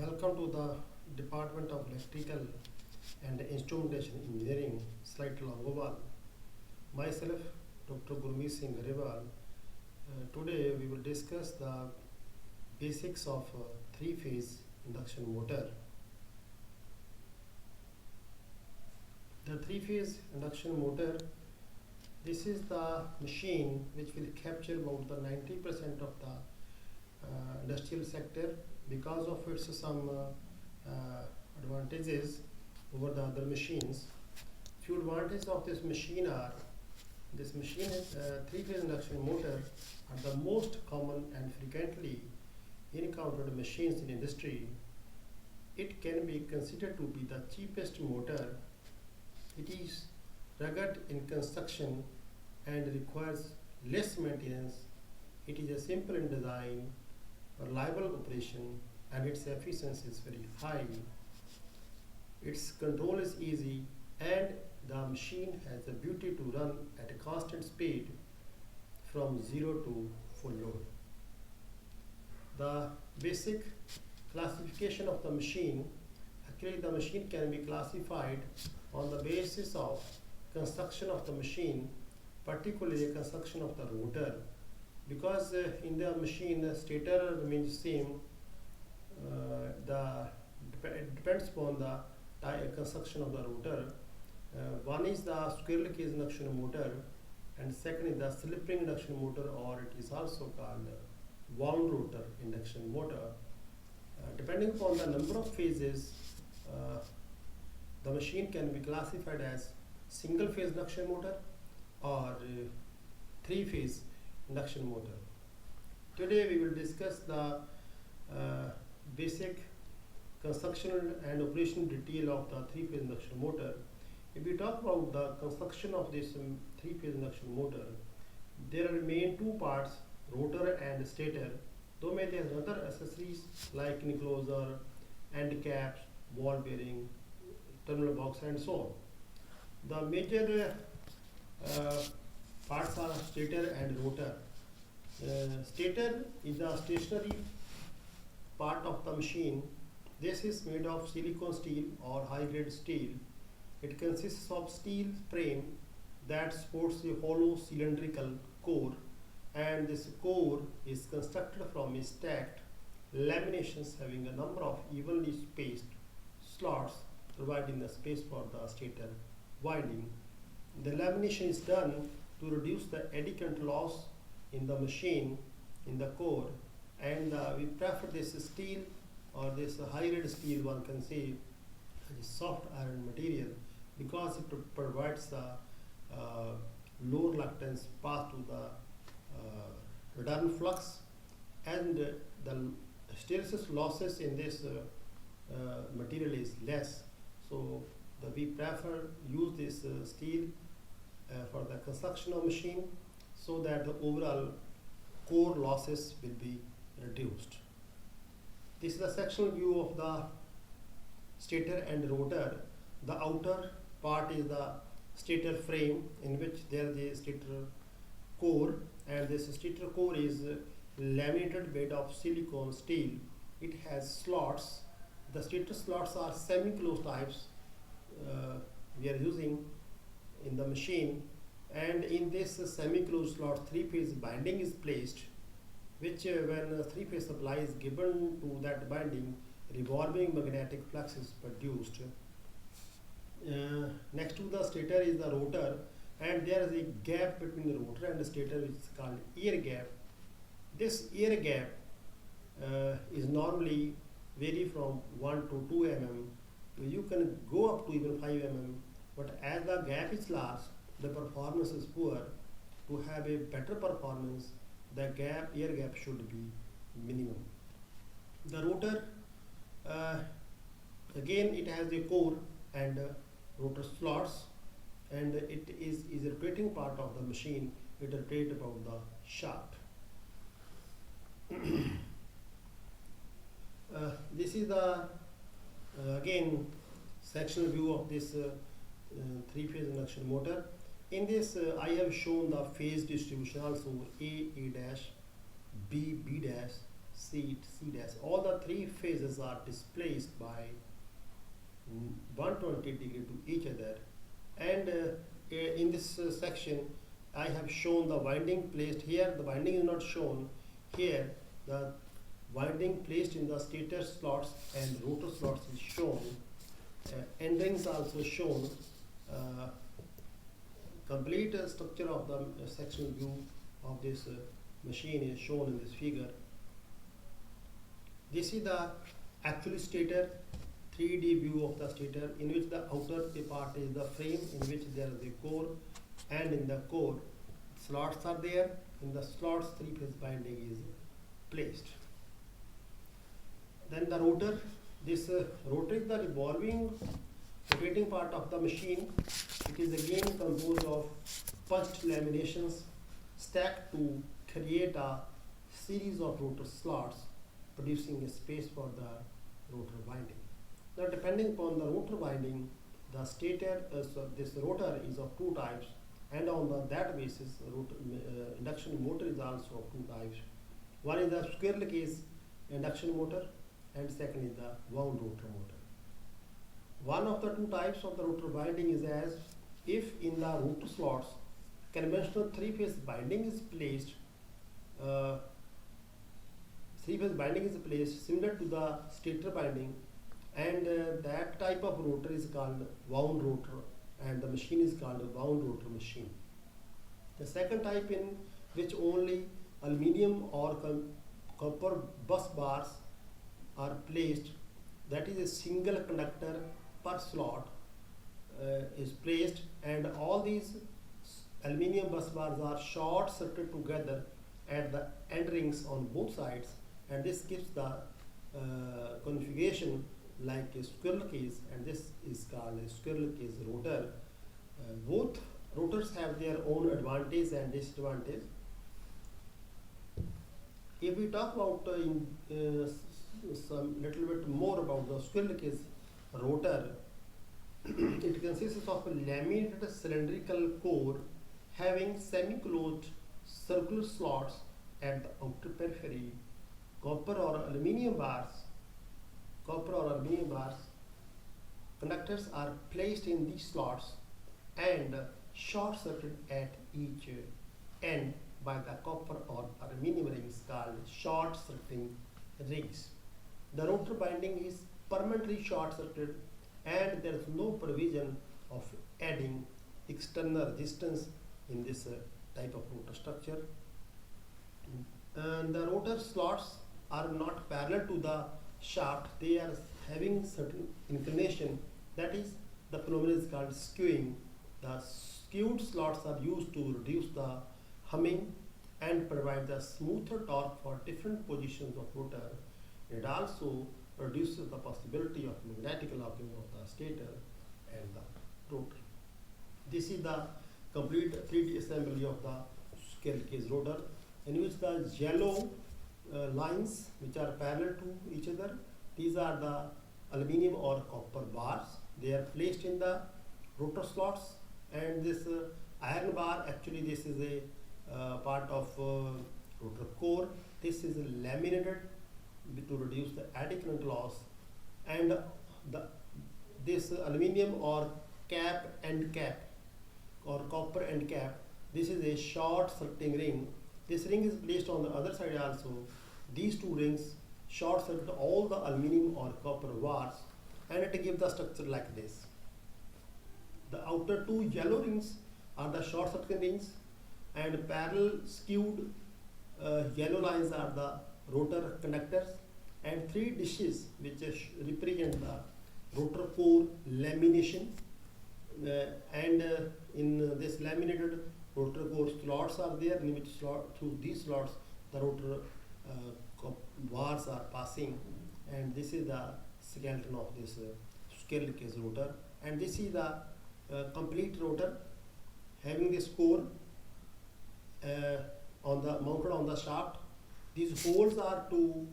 Welcome to the Department of Electrical and Instrumentation Engineering, Site Longowal. Myself, Dr. Gurmeet Singh Garewal. Today we will discuss the basics of three-phase induction motor. The three-phase induction motor, this is the machine which will capture about the 90% of the industrial sector because of its some advantages over the other machines. Few advantages of this machine are this machine is three-phase induction motor are the most common and frequently encountered machines in industry. It can be considered to be the cheapest motor. It is rugged in construction and requires less maintenance. It is a simple in design, reliable operation, and its efficiency is very high. Its control is easy, and the machine has the beauty to run at a constant speed from zero to full load. The basic classification of the machine, actually the machine can be classified on the basis of construction of the machine, particularly the construction of the rotor, because in the machine the stator remains same. It depends upon the construction of the rotor. One is the squirrel cage induction motor, and second is the slip ring induction motor, or it is also called wound rotor induction motor. Depending upon the number of phases, the machine can be classified as single phase induction motor or three phase induction motor. Today we will discuss the basic construction and operation detail of the three phase induction motor. If we talk about the construction of this three phase induction motor, there are main two parts, rotor and stator. Though may there are other accessories like enclosure, end caps, ball bearing, terminal box, and so on. The major parts are stator and rotor. Stator is the stationary part of the machine. This is made of silicon steel or high grade steel. It consists of steel frame that supports a hollow cylindrical core, and this core is constructed from a stacked laminations having a number of evenly spaced slots providing the space for the stator winding. The lamination is done to reduce the eddy current loss in the machine in the core, and we prefer this steel or this high grade steel, one can say soft iron material, because it provides the low reluctance path to the return flux, and the hysteresis losses in this material is less. So we prefer use this steel for the construction of machine, so that the overall core losses will be reduced. This is the sectional view of the stator and rotor. The outer part is the stator frame, in which there is a stator core, and this stator core is laminated made of silicon steel. It has slots. The stator slots are semi-closed types we are using in the machine, and in this semi-closed slot three-phase binding is placed, which when three-phase supply is given to that binding, revolving magnetic flux is produced. Next to the stator is the rotor, and there is a gap between the rotor and the stator which is called air gap. This air gap is normally vary from 1 to 2 mm. You can go up to even 5 mm, but as the gap is large, the performance is poor. To have a better performance, the air gap should be minimum. The rotor, again it has a core and rotor slots, and it is a rotating part of the machine. It rotates about the shaft. This is the again sectional view of this three-phase induction motor. In this I have shown the phase distribution also, A dash, B dash, C dash. All the three phases are displaced by 120 degree to each other, and in this section I have shown the winding placed here. The winding is not shown here. The winding placed in the stator slots and rotor slots is shown. End rings also shown. Complete structure of the sectional view of this machine is shown in this figure. This is the actual stator 3D view of the stator, in which the outer part is the frame, in which there is a core, and in the core slots are there. In the slots, three-phase binding is placed. Then the rotor. This rotor is the revolving, rotating part of the machine. It is again composed of punched laminations stacked to create a series of rotor slots, producing a space for the rotor winding. Now, depending upon the rotor winding, the stator, this rotor is of two types, and on that basis, induction motor is also of two types. One is the squirrel case induction motor, and second is the wound rotor motor. One of the two types of the rotor winding is as if in the rotor slots, conventional three-phase binding is placed. Three-phase binding is placed similar to the stator binding, and that type of rotor is called wound rotor, and the machine is called a wound rotor machine. The second type, in which only aluminium or copper bus bars are placed, that is a single conductor per slot is placed, and all these aluminium bus bars are short circuited together at the end rings on both sides, and this gives the configuration like a squirrel case, and this is called a squirrel case rotor. Both rotors have their own advantage and disadvantage. If we talk about some little bit more about the squirrel case rotor, it consists of a laminated cylindrical core having semi-closed circular slots at the outer periphery. Copper or aluminium bars, conductors are placed in these slots and short circuited at each end by the copper or aluminium rings called short circuiting rings. The rotor binding is permanently short circuited, and there is no provision of adding external resistance in this type of rotor structure. And the rotor slots are not parallel to the shaft. They are having certain inclination. That is, the phenomenon is called skewing. The skewed slots are used to reduce the humming and provide the smoother torque for different positions of rotor. It also reduces the possibility of magnetic locking of the stator and the rotor. This is the complete 3D assembly of the squirrel case rotor, in which the yellow lines which are parallel to each other, these are the aluminium or copper bars. They are placed in the rotor slots, and this iron bar, actually this is a part of rotor core. This is laminated to reduce the eddy current loss, and this aluminium or cap and cap or copper and cap, this is a short circuiting ring. This ring is placed on the other side also. These two rings short circuit all the aluminium or copper bars, and it gives the structure like this. The outer two yellow rings are the short circuiting rings, and parallel skewed yellow lines are the rotor conductors, and three dishes which represent the rotor core lamination, and in this laminated rotor core slots are there, in which through these slots the rotor bars are passing, and this is the skeleton of this squirrel case rotor. And this is the complete rotor having this core mounted on the shaft. These holes are to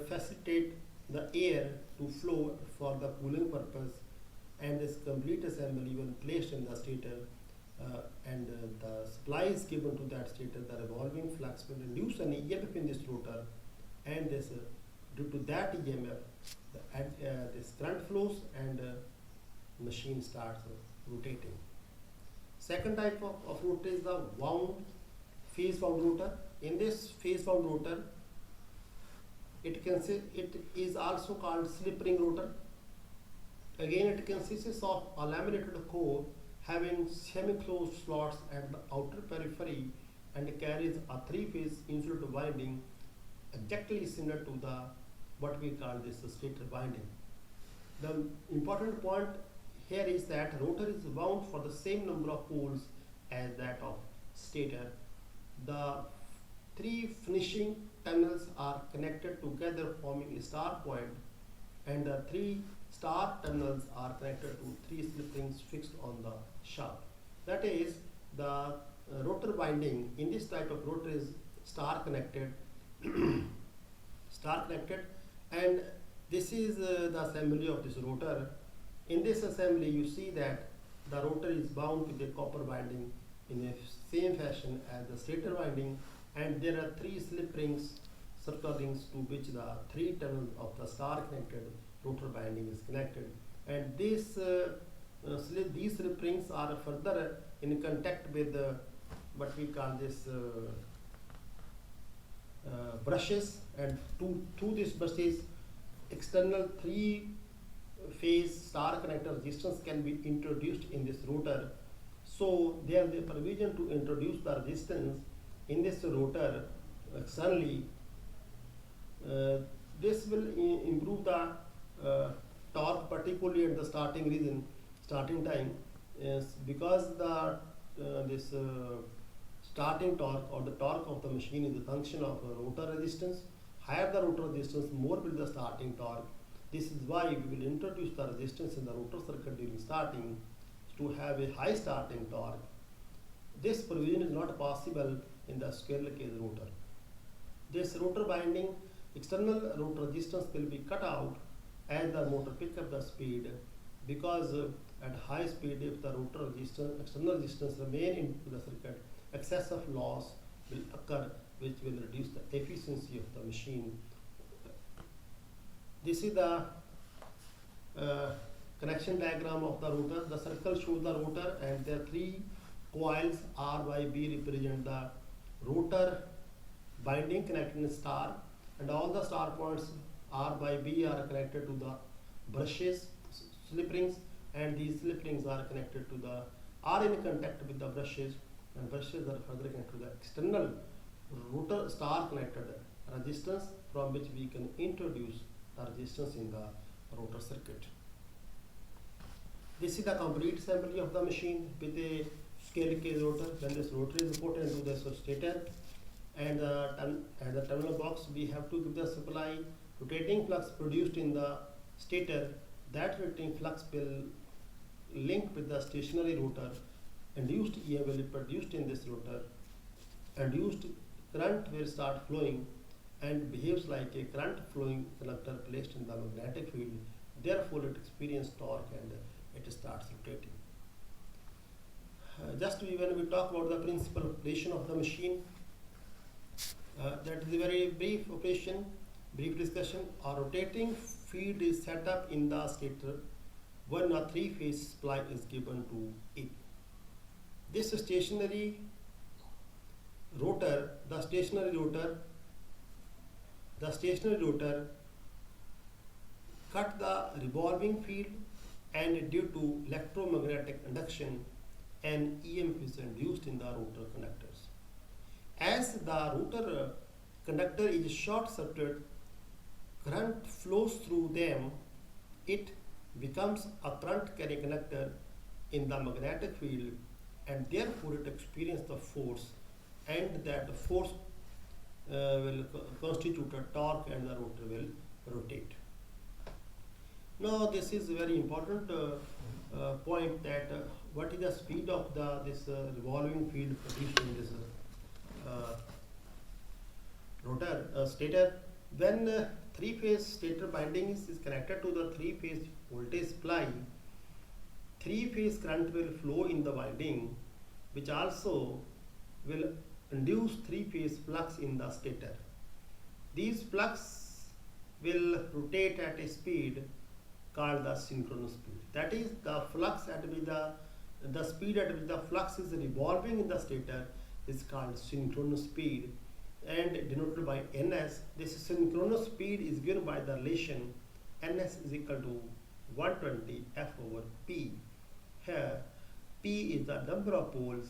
facilitate the air to flow for the cooling purpose, and this complete assembly when placed in the stator and the supply is given to that stator, the revolving flux will induce an EMF in this rotor, and this due to that EMF, this current flows and machine starts rotating. Second type of rotor is the phase wound rotor. In this phase wound rotor, it is also called slip ring rotor. Again, it consists of a laminated core having semi-closed slots at the outer periphery and carries a three-phase insulated winding exactly similar to the what we call this stator winding. The important point here is that rotor is wound for the same number of poles as that of stator. The three finishing terminals are connected together forming a star point, and the three star terminals are connected to three slip rings fixed on the shaft. That is, the rotor winding in this type of rotor is star connected, and this is the assembly of this rotor. In this assembly, you see that the rotor is bound with the copper winding in the same fashion as the stator winding, and there are three slip rings, circle rings, to which the three terminals of the star connected rotor winding is connected, and these slip rings are further in contact with what we call this brushes, and to these brushes external three-phase star connector resistance can be introduced in this rotor. So there is the provision to introduce the resistance in this rotor externally. This will improve the torque, particularly at the starting time, because the starting torque or the torque of the machine is a function of rotor resistance. Higher the rotor resistance, more will the starting torque. This is why we will introduce the resistance in the rotor circuit during starting to have a high starting torque. This provision is not possible in the squirrel cage rotor. This rotor winding external rotor resistance will be cut out as the motor pick up the speed, because at high speed, if the rotor resistance, external resistance remain in the circuit, excessive loss will occur, which will reduce the efficiency of the machine. This is the connection diagram of the rotor. The circle shows the rotor, and their three coils R, Y, B represent the rotor binding connected in star, and all the star points R by B are connected to the brushes, slip rings, and these slip rings are connected to the are in contact with the brushes, and brushes are further connected to the external rotor star connected resistance, from which we can introduce the resistance in the rotor circuit. This is the complete assembly of the machine with a scale cage rotor. When this rotor is put into the stator and the terminal box, we have to give the supply rotating flux produced in the stator. That rotating flux will link with the stationary rotor. Induced EMF will be produced in this rotor. Induced current will start flowing and behaves like a current flowing conductor placed in the magnetic field. Therefore, it experiences torque and it starts rotating. Just when we talk about the principal operation of the machine, that is a very brief operation, brief discussion. A rotating field is set up in the stator when a three-phase supply is given to it. This stationary rotor, the stationary rotor cut the revolving field, and due to electromagnetic induction, an EMF is induced in the rotor conductors. As the rotor conductor is short-circuited, current flows through them. It becomes a current-carrying conductor in the magnetic field, and therefore it experiences the force, and that force will constitute a torque, and the rotor will rotate. Now, this is a very important point, that what is the speed of this revolving field produced in this rotor stator. When three-phase stator binding is connected to the three-phase voltage supply, three-phase current will flow in the winding, which also will induce three-phase flux in the stator. These flux will rotate at a speed called the synchronous speed. That is, the flux at which the speed at which the flux is revolving in the stator is called synchronous speed and denoted by ns. This synchronous speed is given by the relation ns is equal to 120 f over p. Here p is the number of poles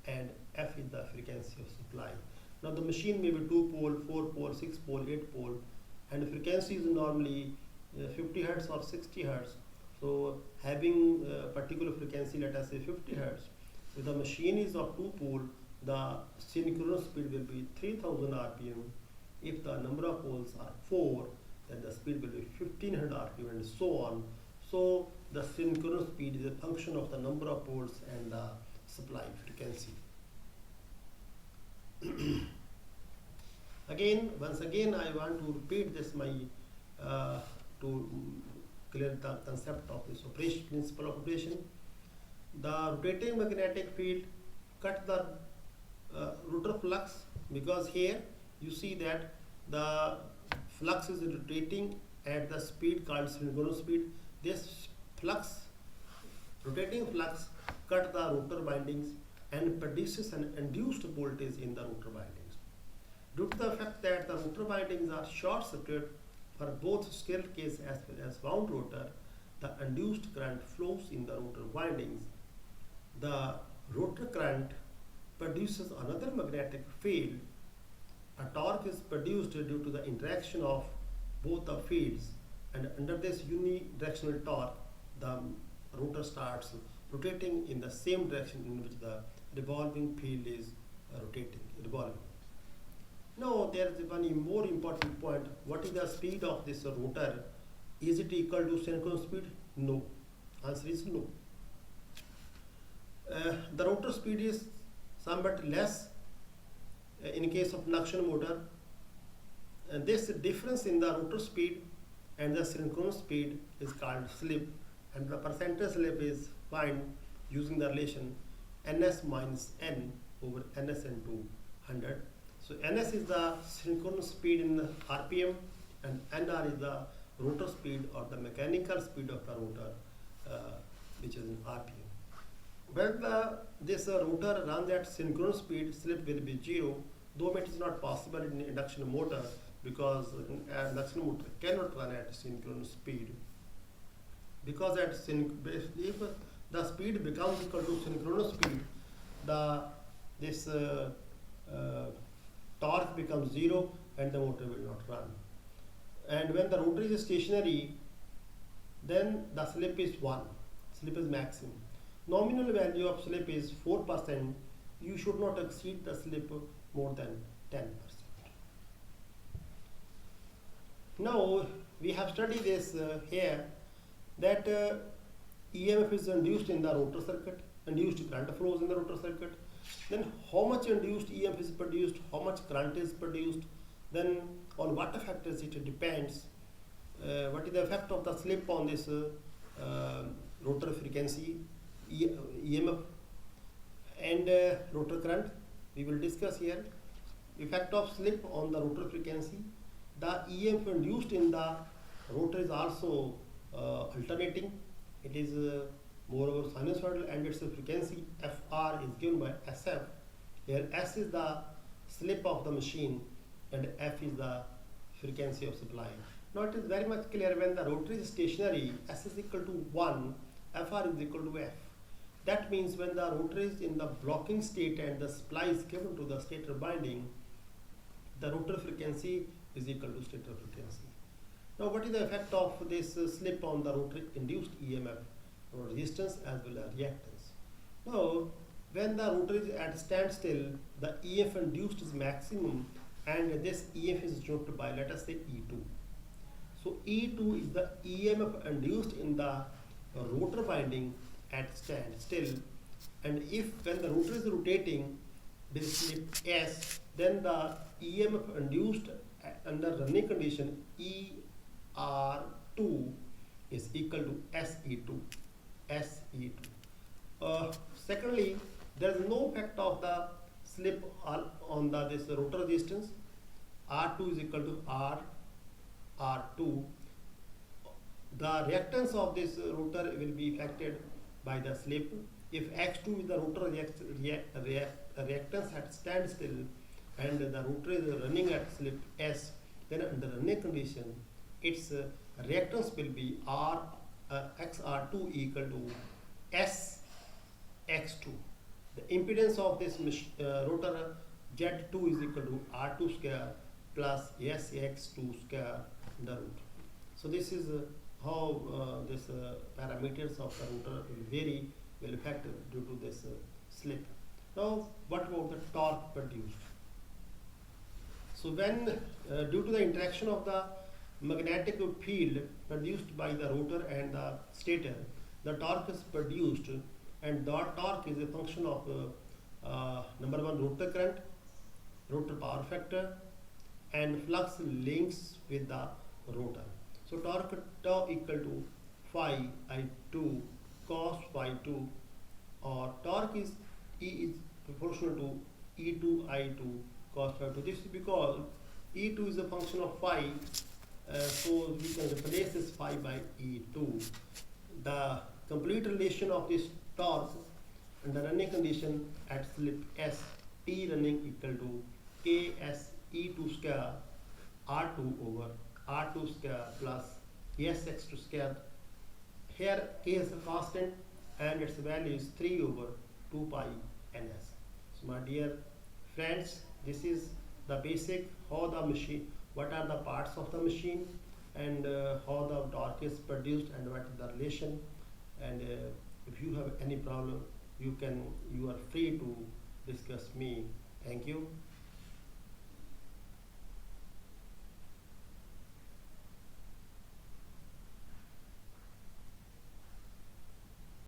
and f is the frequency of supply. Now the machine may be 2 pole, 4 pole, 6 pole, 8 pole, and the frequency is normally 50 hertz or 60 hertz. So having a particular frequency, let us say 50 hertz, if the machine is of 2 pole, the synchronous speed will be 3000 rpm. If the number of poles are 4, then the speed will be 1500 rpm and so on. So the synchronous speed is a function of the number of poles and the supply frequency. Once again, I want to repeat this to clear the concept of this operation, principle of operation. The rotating magnetic field cut the rotor flux, because here you see that the flux is rotating at the speed called synchronous speed. This rotating flux cut the rotor windings and produces an induced voltage in the rotor windings. Due to the fact that the rotor windings are short circuit for both squirrel cage as well as wound rotor, the induced current flows in the rotor windings. The rotor current produces another magnetic field. A torque is produced due to the interaction of both the fields, and under this unidirectional torque, the rotor starts rotating in the same direction in which the revolving field is revolving. Now there is one more important point. What is the speed of this rotor? Is it equal to synchronous speed? No. Answer is no. The rotor speed is somewhat less in case of induction motor. And this difference in the rotor speed and the synchronous speed is called slip, and the percentage slip is found using the relation ns minus n over ns into 100. So ns is the synchronous speed in rpm and nr is the rotor speed or the mechanical speed of the rotor, which is in rpm. When this rotor runs at synchronous speed, slip will be 0, though it is not possible in induction motor, because induction motor cannot run at synchronous speed. Because if the speed becomes equal to synchronous speed, this torque becomes 0 and the motor will not run. And when the rotor is stationary, then the slip is 1. Slip is maximum. Nominal value of slip is 4%. You should not exceed the slip more than 10%. Now we have studied this here, that EMF is induced in the rotor circuit, induced current flows in the rotor circuit. Then how much induced EMF is produced, how much current is produced, then on what factors it depends, what is the effect of the slip on this rotor frequency, EMF and rotor current, we will discuss here. Effect of slip on the rotor frequency. The EMF induced in the rotor is also alternating. It is moreover sinusoidal, and its frequency Fr is given by Sf. Here S is the slip of the machine and F is the frequency of supply. Now it is very much clear, when the rotor is stationary, S is equal to 1, Fr is equal to F. That means when the rotor is in the blocking state and the supply is given to the stator winding, the rotor frequency is equal to stator frequency. Now what is the effect of this slip on the rotor induced EMF, or resistance as well as reactance? Now when the rotor is at standstill, the EMF induced is maximum, and this EMF is denoted by, let us say, E2. So E2 is the EMF induced in the rotor winding at standstill, and if when the rotor is rotating with slip S, then the EMF induced under running condition ER2 is equal to SE2. Secondly, there is no effect of the slip on this rotor resistance. R2 is equal to R2. The reactance of this rotor will be affected by the slip. If X2 is the rotor reactance at standstill and the rotor is running at slip S, then under running condition, its reactance will be XR2 equal to SX2. The impedance of this rotor Z2 is equal to R2 square plus SX2 square the root. So this is how this parameters of the rotor will vary, will affect due to this slip. Now what about the torque produced? So when due to the interaction of the magnetic field produced by the rotor and the stator, the torque is produced, and that torque is a function of number one, rotor current, rotor power factor, and flux links with the rotor. So torque tau equal to phi I2 cos phi 2, or torque is E is proportional to E2 I2 cos phi 2. This is because E2 is a function of phi, so we can replace this phi by E2. The complete relation of this torque under running condition at slip S, T running equal to Ks E2 square R2 over R2 square plus Sx2 square. Here K is a constant and its value is 3 over 2 pi ns. So my dear friends, this is the basic how the machine, what are the parts of the machine, and how the torque is produced and what is the relation. And if you have any problem, you are free to discuss me. Thank you.